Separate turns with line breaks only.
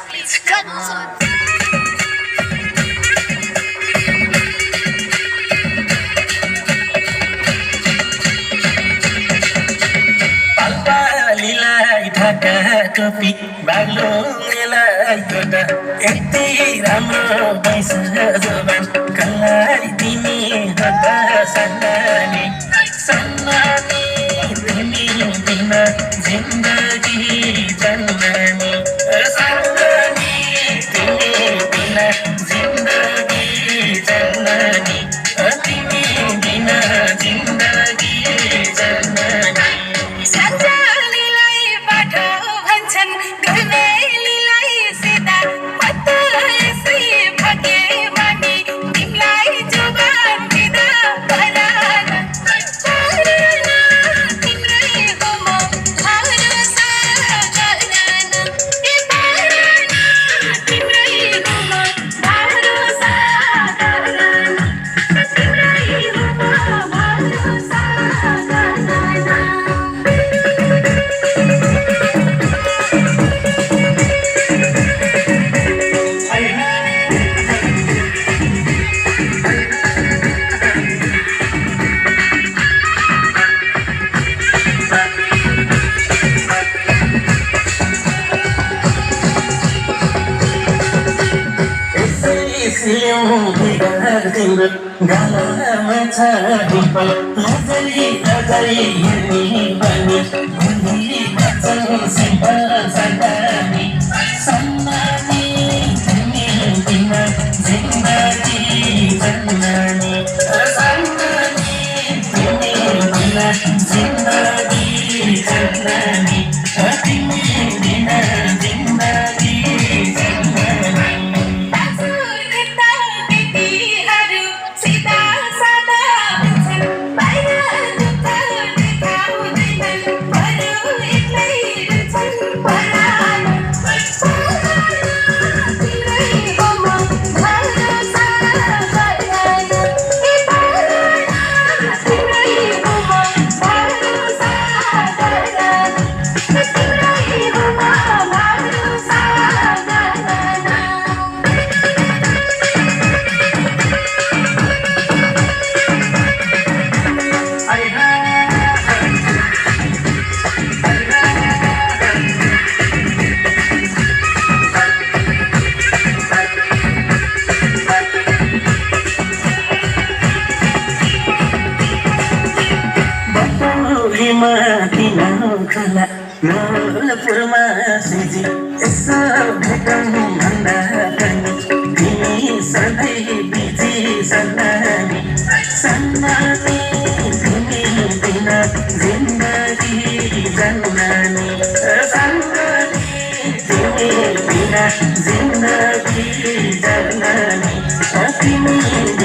please concern.
पालीलाई Dhaka टोपी बाग्लोलाई गोटा यति राम्रो पैसा जवान कलाई तिमी हता सन्नानी सन्नानी तिमी बिना जिन्दगी जन्नानी सन्नानी तिमी बिना जिन्दगी जन्नानी तिमी बिना जिन्दगी जन्नानी
सन्जालीलाई बाटो भन्छन् गर्नेलीलाई सिधा मत यसै भागे मानी तिमीलाई जुगान दिँदा परान तिम्रै हो म भरोसा गर्न ए परान तिम्रै हो म भरोसा गर्न तिम्रै हो म भरोसा गर्न
तिम्रो गालामा छ डिम्पल अझै अझै हेर्ने पनि भुली बच्छन् सिम्पल सन्नानी सन्नानी तिमी बिना जिन्दगी जन्नानी सन्नानी तिमी बिना जिन्दगी जन्नानी तिमी बिना जिन्दगी जन्नानी खला नवलपुरमा सिजी यसो भेटौँ भन्दा पनि तिमी सधैँ बिजी सन्नानी सन्नानी तिमी बिना जिन्दगी जन्नानी सन्नानी तिमी बिना जिन्दगी जन्नानी तिमी